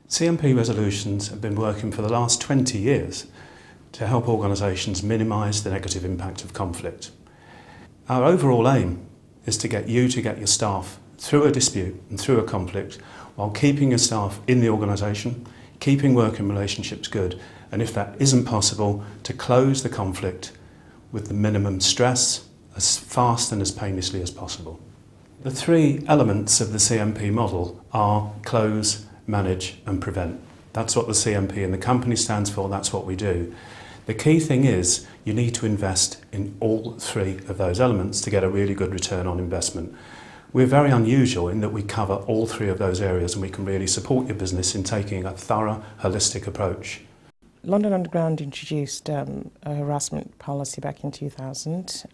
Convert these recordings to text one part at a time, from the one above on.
CMP Resolutions have been working for the last 20 years to help organisations minimise the negative impact of conflict. Our overall aim is to get your staff through a dispute and through a conflict while keeping your staff in the organisation, keeping working relationships good, and if that isn't possible, to close the conflict with the minimum stress as fast and as painlessly as possible. The three elements of the CMP model are close, manage and prevent. That's what the CMP in the company stands for, that's what we do. The key thing is you need to invest in all three of those elements to get a really good return on investment. We're very unusual in that we cover all three of those areas and we can really support your business in taking a thorough, holistic approach. London Underground introduced a harassment policy back in 2000,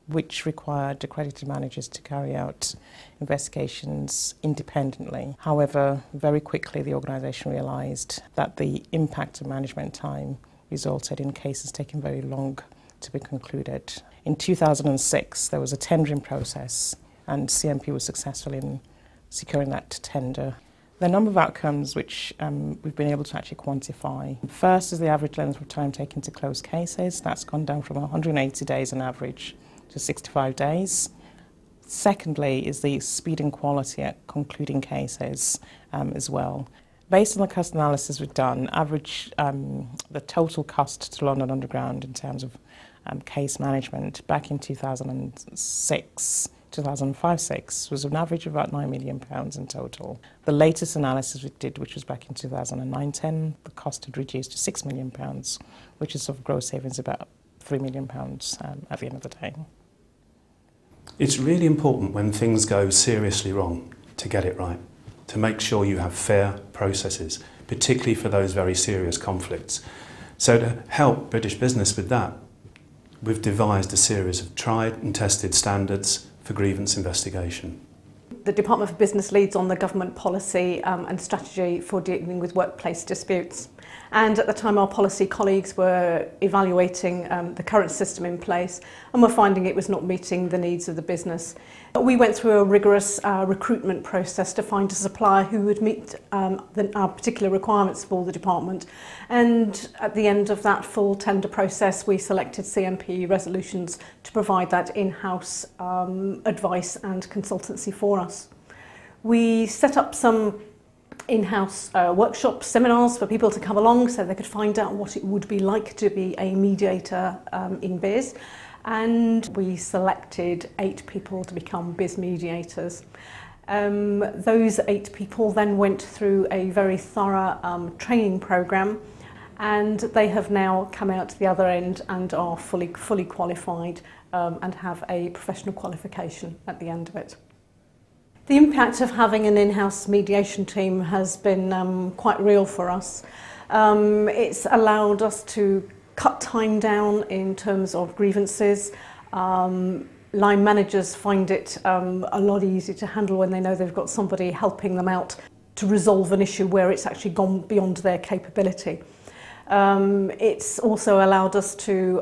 which required accredited managers to carry out investigations independently. However, very quickly the organisation realised that the impact of management time resulted in cases taking very long to be concluded. In 2006 there was a tendering process and CMP was successful in securing that tender. There are a number of outcomes which we've been able to actually quantify. First is the average length of time taken to close cases. That's gone down from 180 days on average to 65 days. Secondly is the speed and quality at concluding cases as well. Based on the cost analysis we've done, the total cost to London Underground in terms of case management back in 2005-06 was an average of about £9 million in total. The latest analysis we did, which was back in 2009-10, the cost had reduced to £6 million, which is of gross savings about £3 million at the end of the day. It's really important when things go seriously wrong to get it right, to make sure you have fair processes, particularly for those very serious conflicts. So to help British business with that, we've devised a series of tried and tested standards for grievance investigation. The Department for Business leads on the government policy and strategy for dealing with workplace disputes. And at the time our policy colleagues were evaluating the current system in place and were finding it was not meeting the needs of the business. We went through a rigorous recruitment process to find a supplier who would meet our particular requirements for the department. And at the end of that full tender process, we selected CMP Resolutions to provide that in-house advice and consultancy for us. We set up some in-house workshops, seminars for people to come along so they could find out what it would be like to be a mediator in biz. And we selected 8 people to become biz mediators. Those 8 people then went through a very thorough training programme, and they have now come out to the other end and are fully qualified and have a professional qualification at the end of it. The impact of having an in-house mediation team has been quite real for us. It's allowed us to cut time down in terms of grievances. Line managers find it a lot easier to handle when they know they've got somebody helping them out to resolve an issue where it's actually gone beyond their capability. It's also allowed us to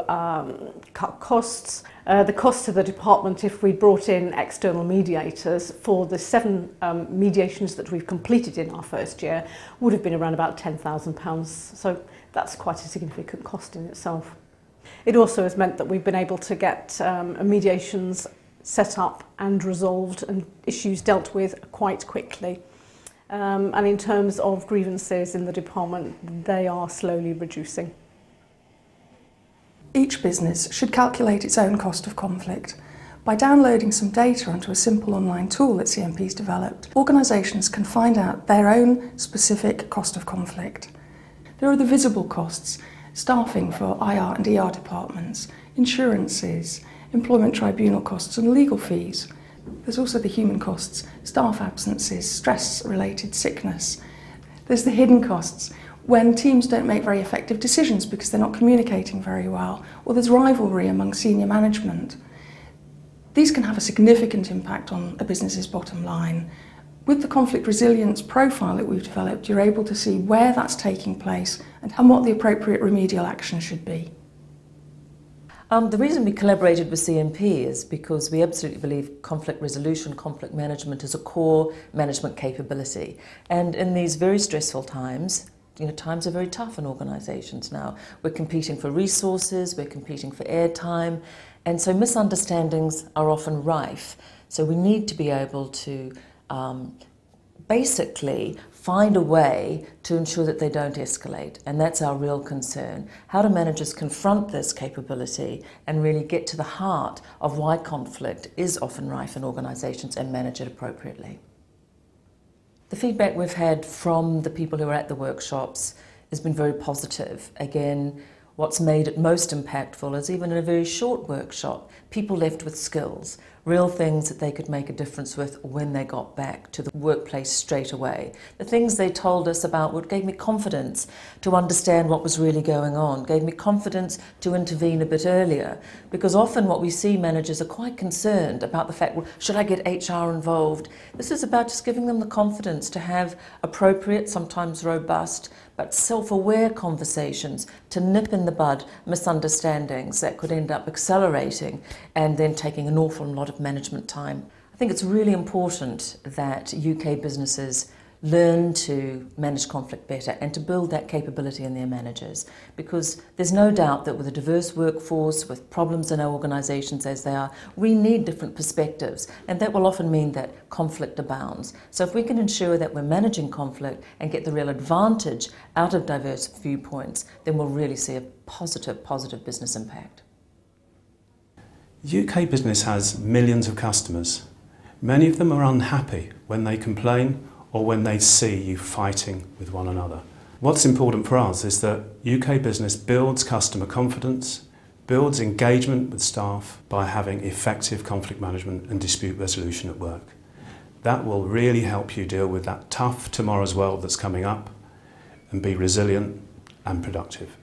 cut costs. The cost to the department, if we brought in external mediators for the 7 mediations that we've completed in our first year, would have been around about £10,000. So that's quite a significant cost in itself. It also has meant that we've been able to get mediations set up and resolved and issues dealt with quite quickly. And in terms of grievances in the department, they are slowly reducing. Each business should calculate its own cost of conflict. By downloading some data onto a simple online tool that CMP's developed, organisations can find out their own specific cost of conflict. There are the visible costs, staffing for IR and ER departments, insurances, employment tribunal costs and legal fees. There's also the human costs, staff absences, stress-related sickness. There's the hidden costs, when teams don't make very effective decisions because they're not communicating very well, or there's rivalry among senior management. These can have a significant impact on a business's bottom line. With the conflict resilience profile that we've developed, you're able to see where that's taking place and what the appropriate remedial action should be. The reason we collaborated with CMP is because we absolutely believe conflict resolution, conflict management is a core management capability. And in these very stressful times, times are very tough in organisations now. We're competing for resources, we're competing for airtime, and so misunderstandings are often rife. So we need to be able to basically find a way to ensure that they don't escalate, and that's our real concern. How do managers confront this capability and really get to the heart of why conflict is often rife in organisations and manage it appropriately? The feedback we've had from the people who are at the workshops has been very positive. Again, what's made it most impactful is even in a very short workshop, people left with skills, real things that they could make a difference with when they got back to the workplace straight away. The things they told us about what gave me confidence to understand what was really going on, gave me confidence to intervene a bit earlier, because often what we see, managers are quite concerned about the fact, well, should I get HR involved? This is about just giving them the confidence to have appropriate, sometimes robust, but self-aware conversations to nip in the bud misunderstandings that could end up accelerating and then taking an awful lot of management time. I think it's really important that UK businesses learn to manage conflict better and to build that capability in their managers, because there's no doubt that with a diverse workforce, with problems in our organisations as they are, we need different perspectives, and that will often mean that conflict abounds. So if we can ensure that we're managing conflict and get the real advantage out of diverse viewpoints, then we'll really see a positive business impact. UK business has millions of customers. Many of them are unhappy when they complain or when they see you fighting with one another. What's important for us is that UK business builds customer confidence, builds engagement with staff by having effective conflict management and dispute resolution at work. That will really help you deal with that tough tomorrow's world that's coming up and be resilient and productive.